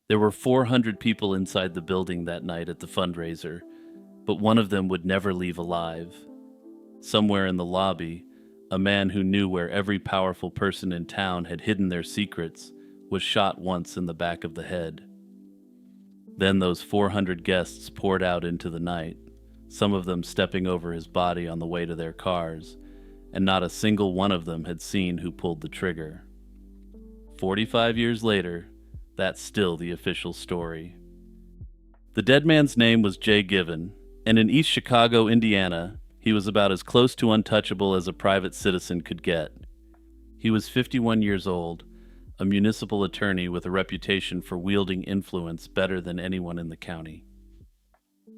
There were 400 people inside the building that night at the fundraiser, but one of them would never leave alive. Somewhere in the lobby, a man who knew where every powerful person in town had hidden their secrets was shot once in the back of the head. Then those 400 guests poured out into the night, some of them stepping over his body on the way to their cars, and not a single one of them had seen who pulled the trigger. 45 years later, that's still the official story. The dead man's name was Jay Given, and in East Chicago, Indiana, he was about as close to untouchable as a private citizen could get. He was 51 years old, a municipal attorney with a reputation for wielding influence better than anyone in the county.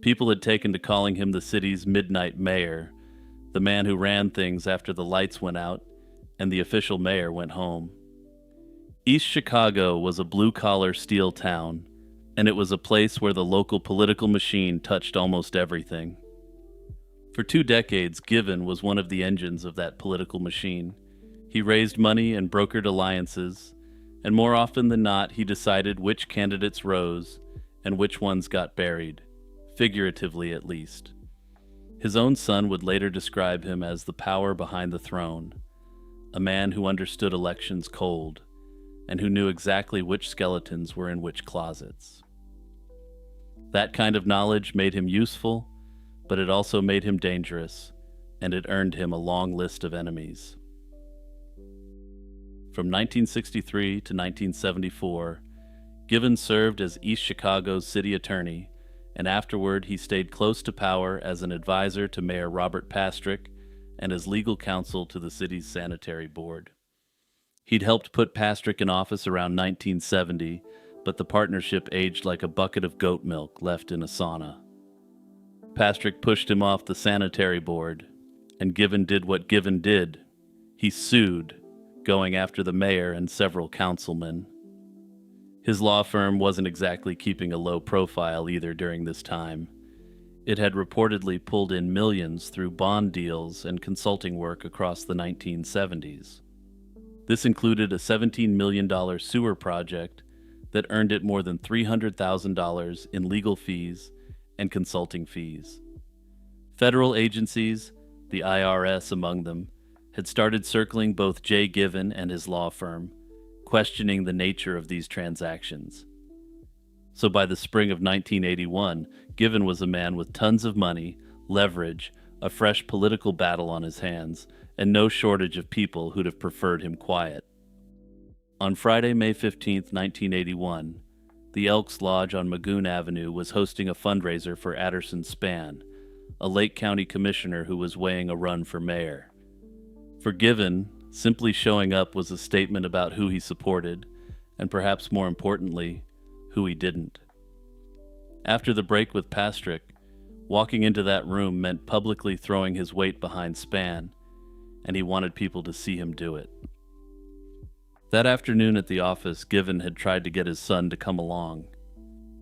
People had taken to calling him the city's midnight mayor, the man who ran things after the lights went out and the official mayor went home. East Chicago was a blue-collar steel town, and it was a place where the local political machine touched almost everything. For 2 decades, Given was one of the engines of that political machine. He raised money and brokered alliances, and more often than not, he decided which candidates rose and which ones got buried, figuratively at least. His own son would later describe him as the power behind the throne, a man who understood elections cold, and who knew exactly which skeletons were in which closets. That kind of knowledge made him useful, but it also made him dangerous, and it earned him a long list of enemies. From 1963 to 1974, Given served as East Chicago's city attorney, and afterward he stayed close to power as an advisor to Mayor Robert Pastrick and as legal counsel to the city's sanitary board. He'd helped put Pastrick in office around 1970, but the partnership aged like a bucket of goat milk left in a sauna. Pastrick pushed him off the sanitary board, and Given did what Given did. He sued, going after the mayor and several councilmen. His law firm wasn't exactly keeping a low profile either during this time. It had reportedly pulled in millions through bond deals and consulting work across the 1970s. This included a $17 million sewer project that earned it more than $300,000 in legal fees and consulting fees. Federal agencies, the IRS among them, had started circling both Jay Given and his law firm, questioning the nature of these transactions. So by the spring of 1981, Given was a man with tons of money, leverage, a fresh political battle on his hands, and no shortage of people who'd have preferred him quiet. On Friday, May 15, 1981, the Elks Lodge on Magoon Avenue was hosting a fundraiser for Adderson Spann, a Lake County commissioner who was weighing a run for mayor. For Given, simply showing up was a statement about who he supported, and perhaps more importantly, who he didn't. After the break with Pastrick, walking into that room meant publicly throwing his weight behind Spann, and he wanted people to see him do it. That afternoon at the office, Given had tried to get his son to come along.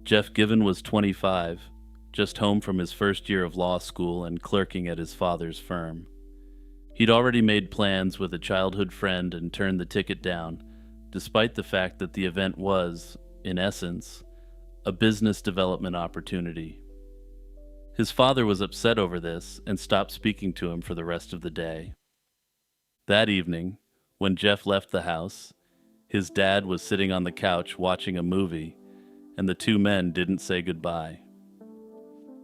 Jeff Given was 25, just home from his first year of law school and clerking at his father's firm. He'd already made plans with a childhood friend and turned the ticket down, despite the fact that the event was, in essence, a business development opportunity. His father was upset over this and stopped speaking to him for the rest of the day. That evening, when Jeff left the house, his dad was sitting on the couch watching a movie, and the two men didn't say goodbye.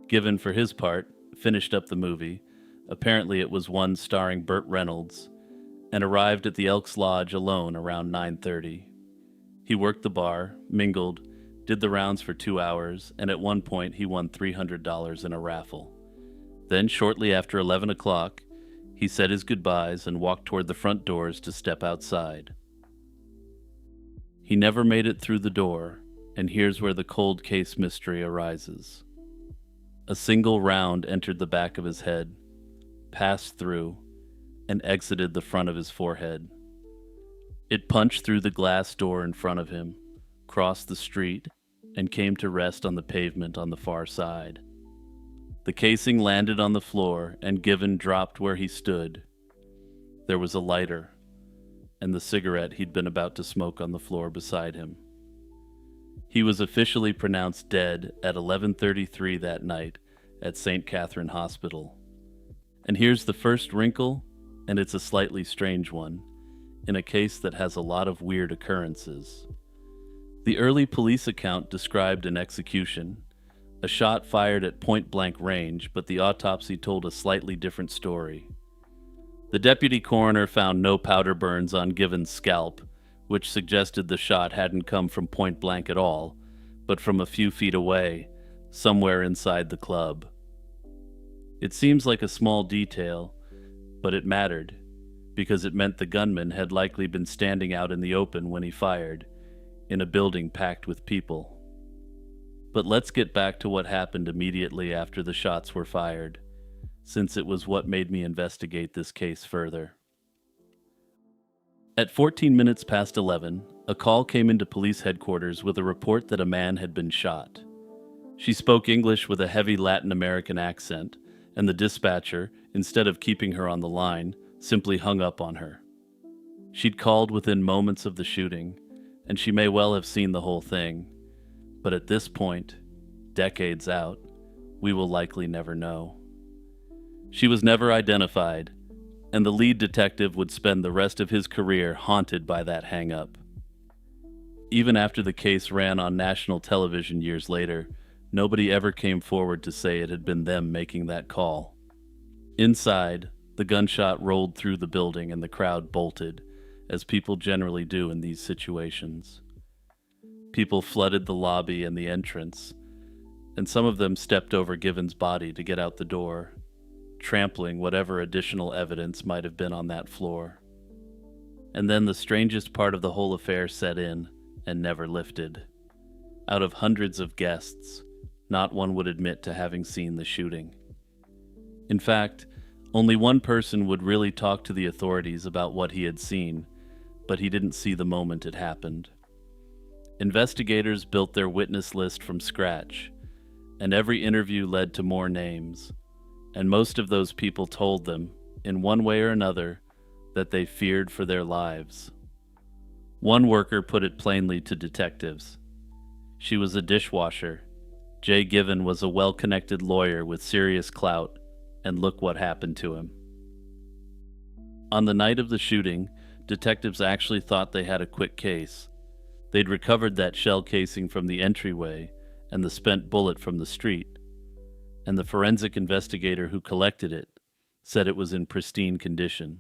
Given, for his part, finished up the movie, apparently it was one starring Burt Reynolds, and arrived at the Elks Lodge alone around 9:30. He worked the bar, mingled, did the rounds for 2 hours, and at one point he won $300 in a raffle. Then, shortly after 11 o'clock, he said his goodbyes and walked toward the front doors to step outside. He never made it through the door, and here's where the cold case mystery arises. A single round entered the back of his head, passed through, and exited the front of his forehead. It punched through the glass door in front of him, crossed the street, and came to rest on the pavement on the far side. The casing landed on the floor, and Given dropped where he stood. There was a lighter, and the cigarette he'd been about to smoke on the floor beside him. He was officially pronounced dead at 11:33 that night at St. Catherine Hospital. And here's the first wrinkle, and it's a slightly strange one, in a case that has a lot of weird occurrences. The early police account described an execution, a shot fired at point-blank range, but the autopsy told a slightly different story. The deputy coroner found no powder burns on Given's scalp, which suggested the shot hadn't come from point-blank at all, but from a few feet away, somewhere inside the club. It seems like a small detail, but it mattered, because it meant the gunman had likely been standing out in the open when he fired, in a building packed with people. But let's get back to what happened immediately after the shots were fired, since it was what made me investigate this case further. At 14 minutes past 11, a call came into police headquarters with a report that a man had been shot. She spoke English with a heavy Latin American accent, and the dispatcher, instead of keeping her on the line, simply hung up on her. She'd called within moments of the shooting, and she may well have seen the whole thing, but at this point, decades out, we will likely never know. She was never identified, and the lead detective would spend the rest of his career haunted by that hang-up. Even after the case ran on national television years later, nobody ever came forward to say it had been them making that call. Inside, the gunshot rolled through the building and the crowd bolted, as people generally do in these situations. People flooded the lobby and the entrance, and some of them stepped over Given's body to get out the door, trampling whatever additional evidence might have been on that floor. And then the strangest part of the whole affair set in and never lifted. Out of hundreds of guests, not one would admit to having seen the shooting. In fact, only one person would really talk to the authorities about what he had seen, but he didn't see the moment it happened. Investigators built their witness list from scratch, and every interview led to more names, and most of those people told them, in one way or another, that they feared for their lives. One worker put it plainly to detectives. She was a dishwasher. Jay Given was a well-connected lawyer with serious clout, and look what happened to him. On the night of the shooting, detectives actually thought they had a quick case. They'd recovered that shell casing from the entryway and the spent bullet from the street, and the forensic investigator who collected it said it was in pristine condition.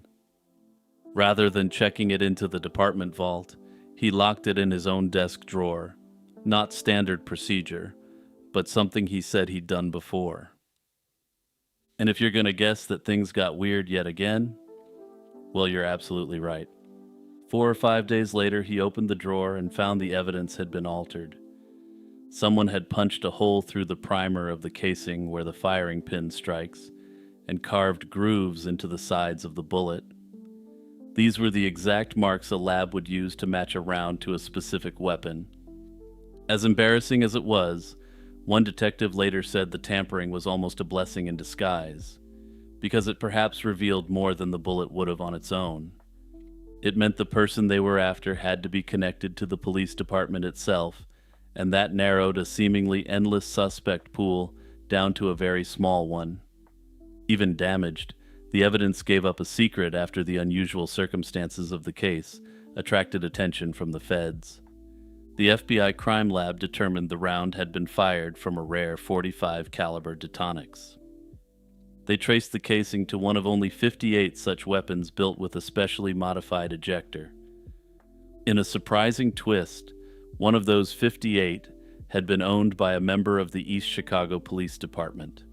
Rather than checking it into the department vault, he locked it in his own desk drawer. Not standard procedure, but something he said he'd done before. And if you're going to guess that things got weird yet again, well, you're absolutely right. 4 or 5 days later, he opened the drawer and found the evidence had been altered. Someone had punched a hole through the primer of the casing where the firing pin strikes and carved grooves into the sides of the bullet. These were the exact marks a lab would use to match a round to a specific weapon. As embarrassing as it was, one detective later said the tampering was almost a blessing in disguise, because it perhaps revealed more than the bullet would have on its own. It meant the person they were after had to be connected to the police department itself, and that narrowed a seemingly endless suspect pool down to a very small one. Even damaged, the evidence gave up a secret after the unusual circumstances of the case attracted attention from the feds. The FBI crime lab determined the round had been fired from a rare .45 caliber Detonix. They traced the casing to one of only 58 such weapons built with a specially modified ejector. In a surprising twist, one of those 58 had been owned by a member of the East Chicago Police Department.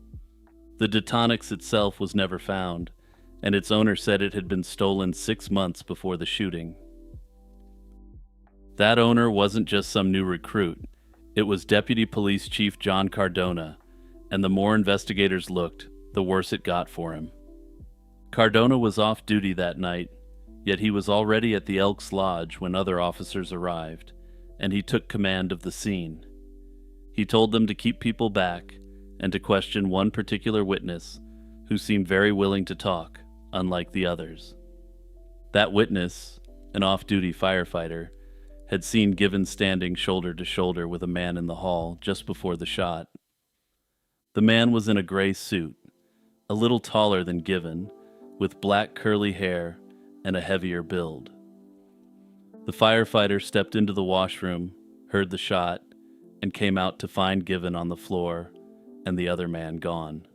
The Detonix itself was never found, and its owner said it had been stolen 6 months before the shooting. That owner wasn't just some new recruit. It was Deputy Police Chief John Cardona, and the more investigators looked, the worse it got for him. Cardona was off duty that night, yet he was already at the Elks Lodge when other officers arrived, and he took command of the scene. He told them to keep people back and to question one particular witness who seemed very willing to talk, unlike the others. That witness, an off-duty firefighter, had seen Given standing shoulder to shoulder with a man in the hall just before the shot. The man was in a gray suit, a little taller than Given, with black curly hair and a heavier build. The firefighter stepped into the washroom, heard the shot, and came out to find Given on the floor and the other man gone.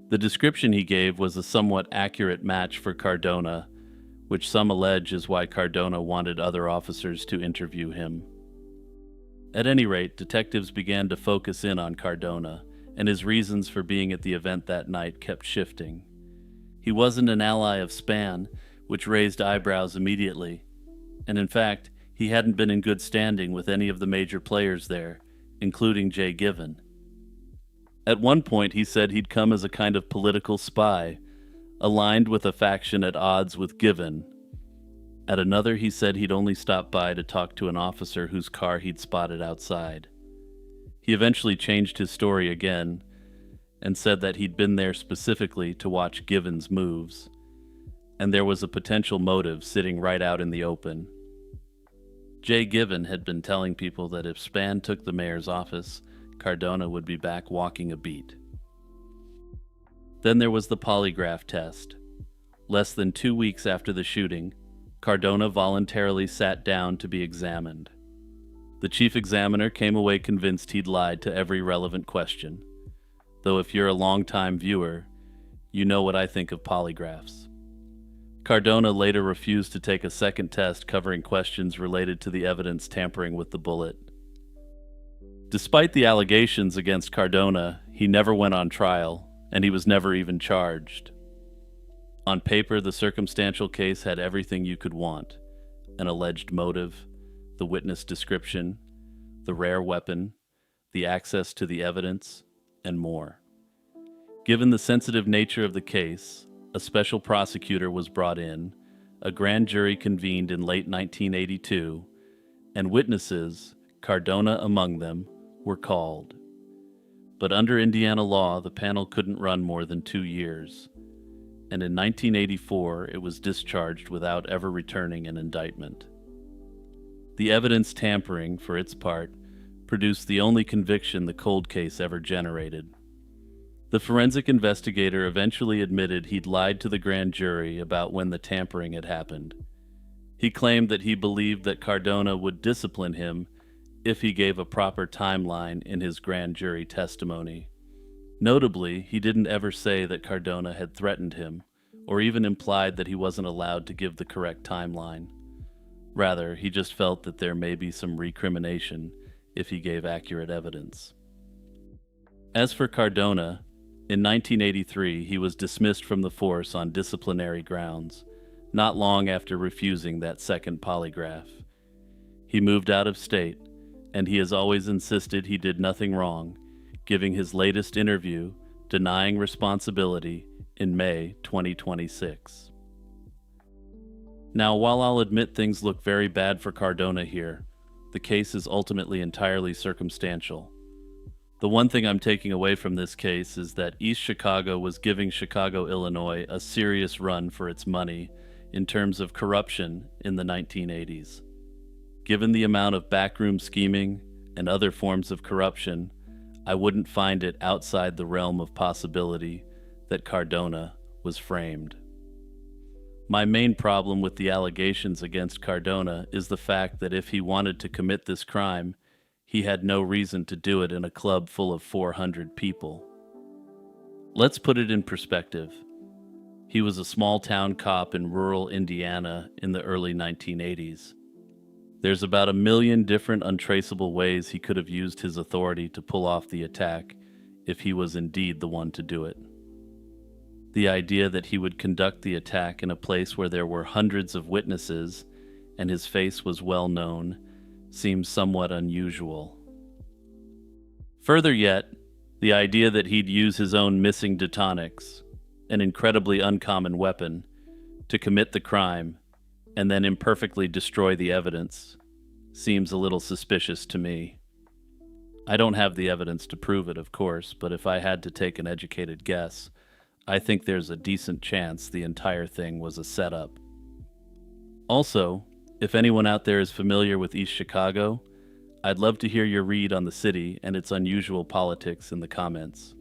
The description he gave was a somewhat accurate match for Cardona, which some allege is why Cardona wanted other officers to interview him. At any rate, detectives began to focus in on Cardona, and his reasons for being at the event that night kept shifting. He wasn't an ally of Spann, which raised eyebrows immediately, and in fact, he hadn't been in good standing with any of the major players there, including Jay Given. At one point, he said he'd come as a kind of political spy, aligned with a faction at odds with Given. At another, he said he'd only stopped by to talk to an officer whose car he'd spotted outside. He eventually changed his story again and said that he'd been there specifically to watch Given's moves, and there was a potential motive sitting right out in the open. Jay Given had been telling people that if Spann took the mayor's office, Cardona would be back walking a beat. Then there was the polygraph test. Less than 2 weeks after the shooting, Cardona voluntarily sat down to be examined. The chief examiner came away convinced he'd lied to every relevant question, though if you're a long-time viewer, you know what I think of polygraphs. Cardona later refused to take a second test covering questions related to the evidence tampering with the bullet. Despite the allegations against Cardona, he never went on trial, and he was never even charged. On paper, the circumstantial case had everything you could want: an alleged motive, the witness description, the rare weapon, the access to the evidence, and more. Given the sensitive nature of the case, a special prosecutor was brought in, a grand jury convened in late 1982, and witnesses, Cardona among them, were called. But under Indiana law, the panel couldn't run more than 2 years, and in 1984 it was discharged without ever returning an indictment. The evidence tampering, for its part, produced the only conviction the cold case ever generated. The forensic investigator eventually admitted he'd lied to the grand jury about when the tampering had happened. He claimed that he believed that Cardona would discipline him if he gave a proper timeline in his grand jury testimony. Notably, he didn't ever say that Cardona had threatened him, or even implied that he wasn't allowed to give the correct timeline. Rather, he just felt that there may be some recrimination if he gave accurate evidence. As for Cardona, in 1983 he was dismissed from the force on disciplinary grounds, not long after refusing that second polygraph. He moved out of state, and he has always insisted he did nothing wrong, giving his latest interview denying responsibility in May 2026. Now, while I'll admit things look very bad for Cardona here, the case is ultimately entirely circumstantial. The one thing I'm taking away from this case is that East Chicago was giving Chicago, Illinois a serious run for its money in terms of corruption in the 1980s. Given the amount of backroom scheming and other forms of corruption, I wouldn't find it outside the realm of possibility that Cardona was framed. My main problem with the allegations against Cardona is the fact that if he wanted to commit this crime, he had no reason to do it in a club full of 400 people. Let's put it in perspective. He was a small-town cop in rural Indiana in the early 1980s. There's about 1 million different untraceable ways he could have used his authority to pull off the attack if he was indeed the one to do it. The idea that he would conduct the attack in a place where there were hundreds of witnesses and his face was well known seems somewhat unusual. Further yet, the idea that he'd use his own missing detonics, an incredibly uncommon weapon, to commit the crime and then imperfectly destroy the evidence seems a little suspicious to me. I don't have the evidence to prove it, of course, but if I had to take an educated guess, I think there's a decent chance the entire thing was a setup. Also, If anyone out there is familiar with East Chicago, I'd love to hear your read on the city and its unusual politics in the comments.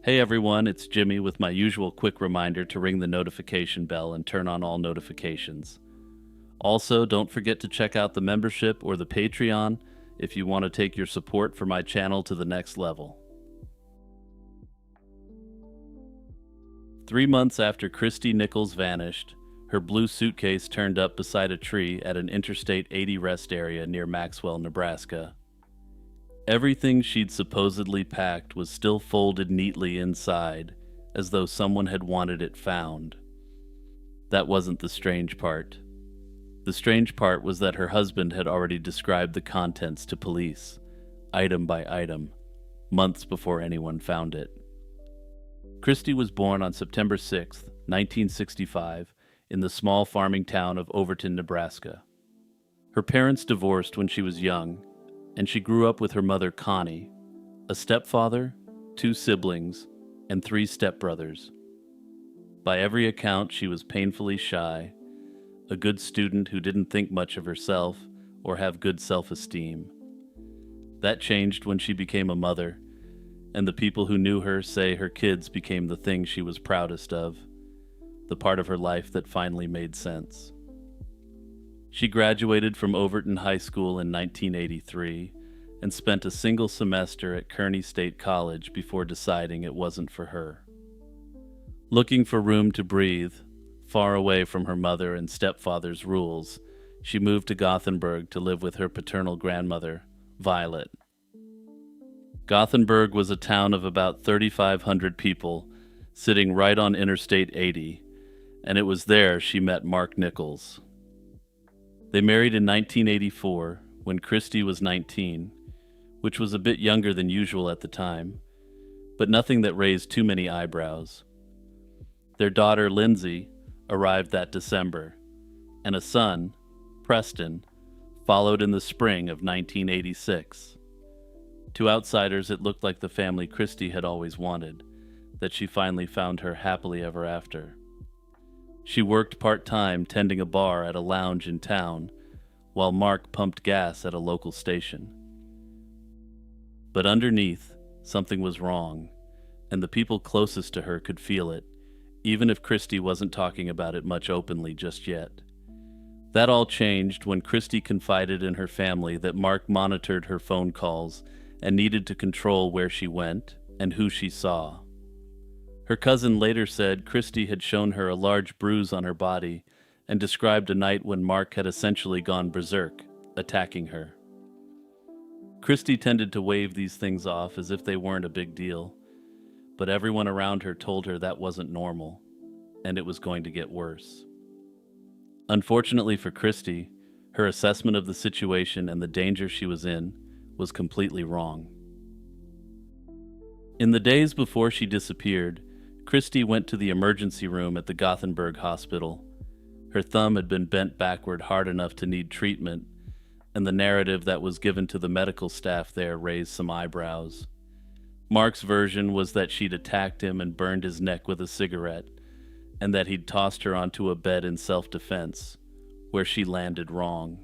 Hey everyone, it's Jimmy with my usual quick reminder to ring the notification bell and turn on all notifications. Also, don't forget to check out the membership or the Patreon if you want to take your support for my channel to the next level. 3 months after Christy Nichols vanished, her blue suitcase turned up beside a tree at an Interstate 80 rest area near Maxwell, Nebraska. Everything she'd supposedly packed was still folded neatly inside, as though someone had wanted it found. That wasn't the strange part. The strange part was that her husband had already described the contents to police, item by item, months before anyone found it. Christy was born on September 6, 1965, in the small farming town of Overton, Nebraska. Her parents divorced when she was young, and she grew up with her mother, Connie, a stepfather, 2 siblings, and 3 stepbrothers. By every account, she was painfully shy, a good student who didn't think much of herself or have good self-esteem. That changed when she became a mother, and the people who knew her say her kids became the thing she was proudest of, the part of her life that finally made sense. She graduated from Overton High School in 1983 and spent a single semester at Kearney State College before deciding it wasn't for her. Looking for room to breathe, far away from her mother and stepfather's rules, she moved to Gothenburg to live with her paternal grandmother, Violet. Gothenburg was a town of about 3,500 people, sitting right on Interstate 80, and it was there she met Mark Nichols. They married in 1984, when Christy was 19, which was a bit younger than usual at the time, but nothing that raised too many eyebrows. Their daughter, Lindsay, arrived that December, and a son, Preston, followed in the spring of 1986. To outsiders, it looked like the family Christy had always wanted, that she finally found her happily ever after. She worked part-time tending a bar at a lounge in town, while Mark pumped gas at a local station. But underneath, something was wrong, and the people closest to her could feel it, even if Christy wasn't talking about it much openly just yet. That all changed when Christy confided in her family that Mark monitored her phone calls and needed to control where she went and who she saw. Her cousin later said Christy had shown her a large bruise on her body and described a night when Mark had essentially gone berserk, attacking her. Christy tended to wave these things off as if they weren't a big deal, but everyone around her told her that wasn't normal, and it was going to get worse. Unfortunately for Christy, her assessment of the situation and the danger she was in was completely wrong. In the days before she disappeared, Christy went to the emergency room at the Gothenburg hospital. Her thumb had been bent backward hard enough to need treatment, and the narrative that was given to the medical staff there raised some eyebrows. Mark's version was that she'd attacked him and burned his neck with a cigarette, and that he'd tossed her onto a bed in self-defense, where she landed wrong.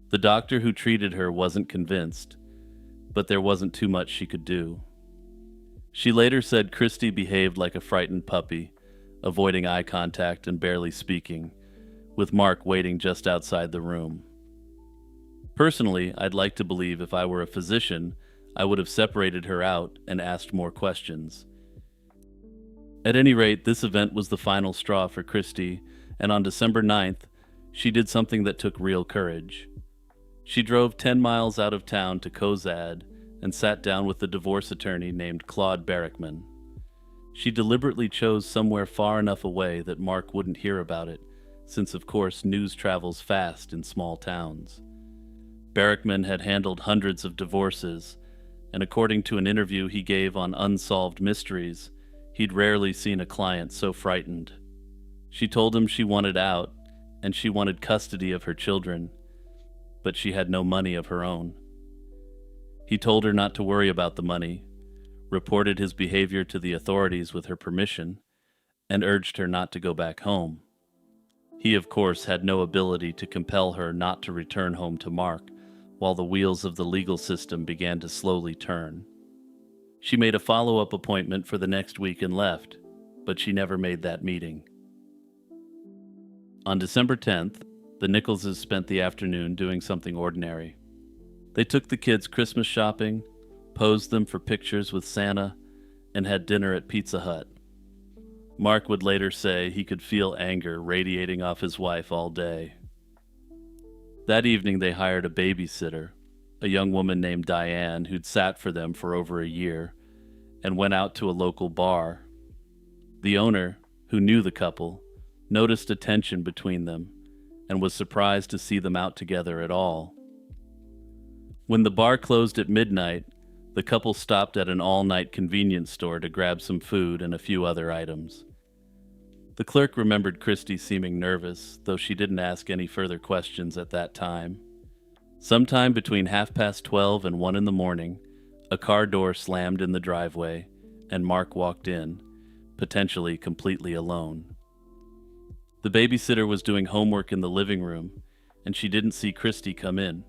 The doctor who treated her wasn't convinced, but there wasn't too much she could do. She later said Christy behaved like a frightened puppy, avoiding eye contact and barely speaking, with Mark waiting just outside the room. Personally, I'd like to believe if I were a physician, I would have separated her out and asked more questions. At any rate, this event was the final straw for Christy, and on December 9th, she did something that took real courage. She drove 10 miles out of town to Kozad and sat down with a divorce attorney named Claude Barrickman. She deliberately chose somewhere far enough away that Mark wouldn't hear about it, since of course news travels fast in small towns. Barrickman had handled hundreds of divorces, and according to an interview he gave on Unsolved Mysteries, he'd rarely seen a client so frightened. She told him she wanted out, and she wanted custody of her children, but she had no money of her own. He told her not to worry about the money, reported his behavior to the authorities with her permission, and urged her not to go back home. He, of course, had no ability to compel her not to return home to Mark, while the wheels of the legal system began to slowly turn. She made a follow-up appointment for the next week and left, but she never made that meeting. On December 10th, the Nicholses spent the afternoon doing something ordinary. They took the kids Christmas shopping, posed them for pictures with Santa, and had dinner at Pizza Hut. Mark would later say he could feel anger radiating off his wife all day. That evening they hired a babysitter, a young woman named Diane who'd sat for them for over a year, and went out to a local bar. The owner, who knew the couple, noticed a tension between them and was surprised to see them out together at all. When the bar closed at midnight, the couple stopped at an all-night convenience store to grab some food and a few other items. The clerk remembered Christy seeming nervous, though she didn't ask any further questions at that time. Sometime between 12:30 and 1 in the morning, a car door slammed in the driveway, and Mark walked in, potentially completely alone. The babysitter was doing homework in the living room, and she didn't see Christy come in.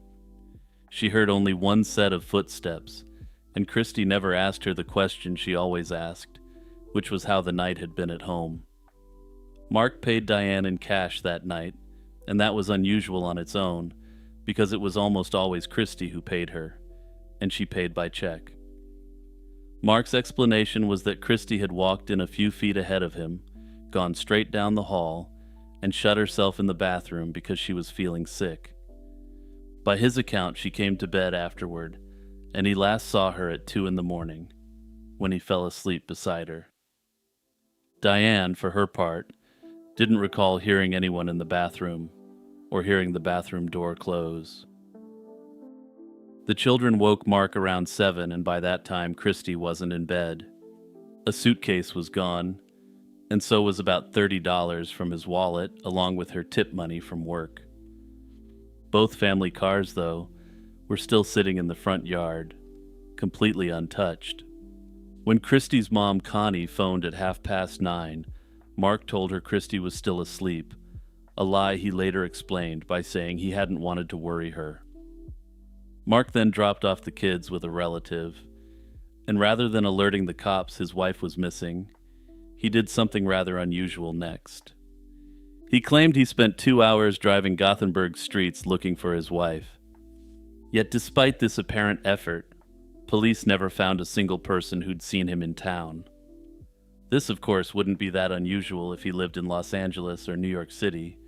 She heard only one set of footsteps, and Christy never asked her the question she always asked, which was how the night had been at home. Mark paid Diane in cash that night, and that was unusual on its own, because it was almost always Christy who paid her, and she paid by check. Mark's explanation was that Christy had walked in a few feet ahead of him, gone straight down the hall, and shut herself in the bathroom because she was feeling sick. By his account, she came to bed afterward, and he last saw her at 2 in the morning, when he fell asleep beside her. Diane, for her part, didn't recall hearing anyone in the bathroom, or hearing the bathroom door close. The children woke Mark around 7, and by that time Christy wasn't in bed. A suitcase was gone, and so was about $30 from his wallet, along with her tip money from work. Both family cars, though, were still sitting in the front yard, completely untouched. When Christy's mom, Connie, phoned at 9:30, Mark told her Christy was still asleep, a lie he later explained by saying he hadn't wanted to worry her. Mark then dropped off the kids with a relative, and rather than alerting the cops his wife was missing, he did something rather unusual next. He claimed he spent 2 hours driving Gothenburg streets looking for his wife. Yet despite this apparent effort, police never found a single person who'd seen him in town. This, of course, wouldn't be that unusual if he lived in Los Angeles or New York City,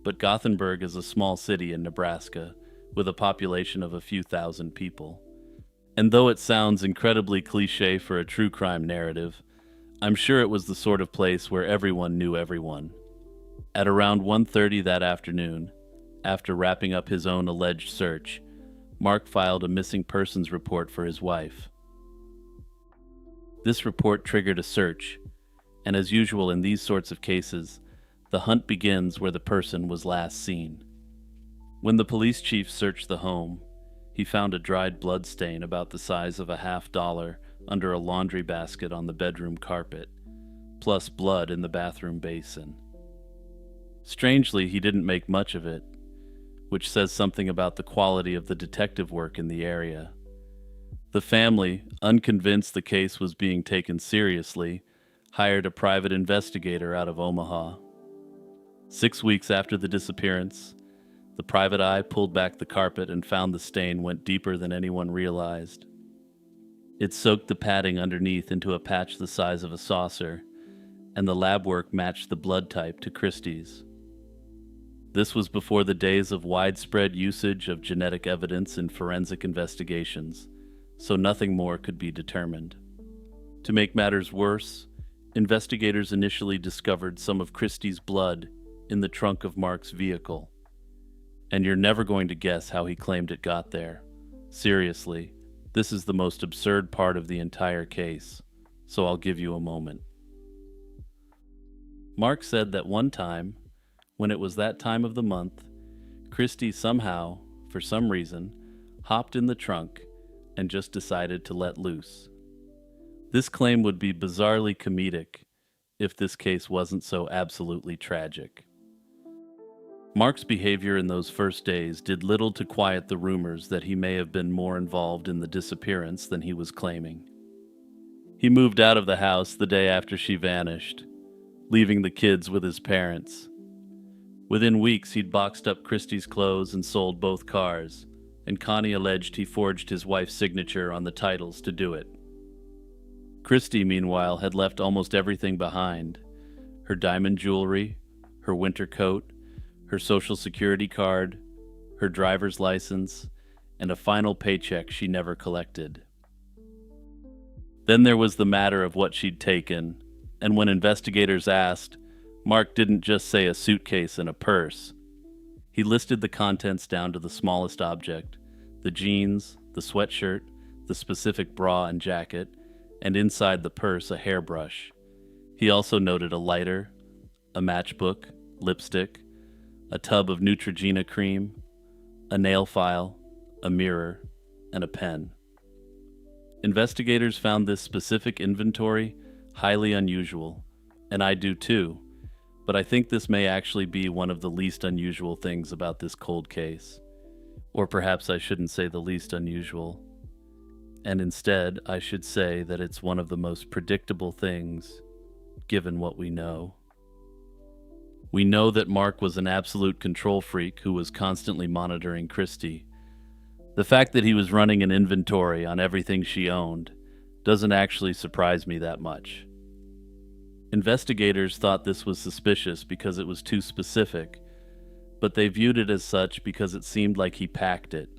but Gothenburg is a small city in Nebraska, with a population of a few thousand people. And though it sounds incredibly cliché for a true crime narrative, I'm sure it was the sort of place where everyone knew everyone. At around 1:30 that afternoon, after wrapping up his own alleged search, Mark filed a missing persons report for his wife. This report triggered a search, and as usual in these sorts of cases, the hunt begins where the person was last seen. When the police chief searched the home, he found a dried blood stain about the size of a $50 under a laundry basket on the bedroom carpet, plus blood in the bathroom basin. Strangely, he didn't make much of it, which says something about the quality of the detective work in the area. The family, unconvinced the case was being taken seriously, hired a private investigator out of Omaha. 6 weeks after the disappearance, the private eye pulled back the carpet and found the stain went deeper than anyone realized. It soaked the padding underneath into a patch the size of a saucer, and the lab work matched the blood type to Christie's. This was before the days of widespread usage of genetic evidence in forensic investigations, so nothing more could be determined. To make matters worse, investigators initially discovered some of Christie's blood in the trunk of Mark's vehicle. And you're never going to guess how he claimed it got there. Seriously, this is the most absurd part of the entire case, so I'll give you a moment. Mark said that one time, when it was that time of the month, Christie somehow, for some reason, hopped in the trunk and just decided to let loose. This claim would be bizarrely comedic, if this case wasn't so absolutely tragic. Mark's behavior in those first days did little to quiet the rumors that he may have been more involved in the disappearance than he was claiming. He moved out of the house the day after she vanished, leaving the kids with his parents. Within weeks, he'd boxed up Christie's clothes and sold both cars, and Connie alleged he forged his wife's signature on the titles to do it. Christie, meanwhile, had left almost everything behind: her diamond jewelry, her winter coat, her social security card, her driver's license, and a final paycheck she never collected. Then there was the matter of what she'd taken, and when investigators asked, Mark didn't just say a suitcase and a purse. He listed the contents down to the smallest object: the jeans, the sweatshirt, the specific bra and jacket, and inside the purse a hairbrush. He also noted a lighter, a matchbook, lipstick, a tub of Neutrogena cream, a nail file, a mirror, and a pen. Investigators found this specific inventory highly unusual, and I do too, but I think this may actually be one of the least unusual things about this cold case. Or perhaps I shouldn't say the least unusual, and instead I should say that it's one of the most predictable things, given what we know. We know that Mark was an absolute control freak who was constantly monitoring Christie. The fact that he was running an inventory on everything she owned doesn't actually surprise me that much. Investigators thought this was suspicious because it was too specific, but they viewed it as such because it seemed like he packed it.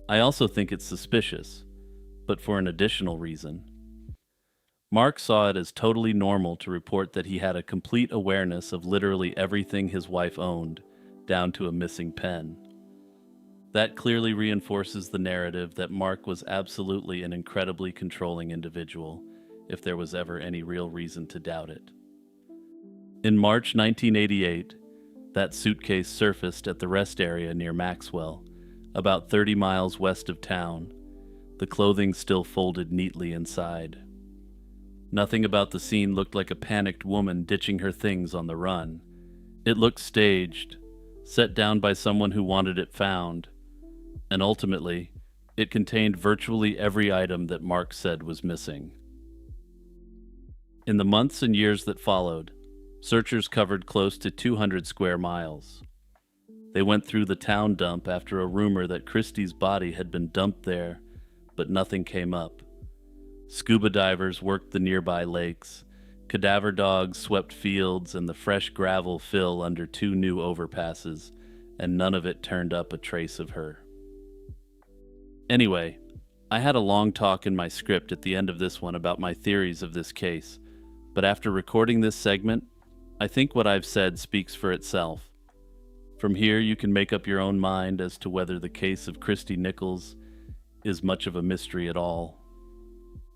I also think it's suspicious, but for an additional reason. Mark saw it as totally normal to report that he had a complete awareness of literally everything his wife owned, down to a missing pen. That clearly reinforces the narrative that Mark was absolutely an incredibly controlling individual, if there was ever any real reason to doubt it. In March 1988, that suitcase surfaced at the rest area near Maxwell, about 30 miles west of town, the clothing still folded neatly inside. Nothing about the scene looked like a panicked woman ditching her things on the run. It looked staged, set down by someone who wanted it found, and ultimately, it contained virtually every item that Mark said was missing. In the months and years that followed, searchers covered close to 200 square miles. They went through the town dump after a rumor that Christie's body had been dumped there, but nothing came up. Scuba divers worked the nearby lakes, cadaver dogs swept fields and the fresh gravel fill under 2 new overpasses, and none of it turned up a trace of her. Anyway, I had a long talk in my script at the end of this one about my theories of this case, but after recording this segment, I think what I've said speaks for itself. From here, you can make up your own mind as to whether the case of Christie Nichols is much of a mystery at all.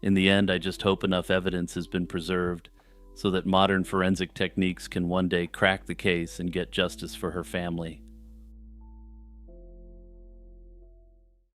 In the end, I just hope enough evidence has been preserved so that modern forensic techniques can one day crack the case and get justice for her family.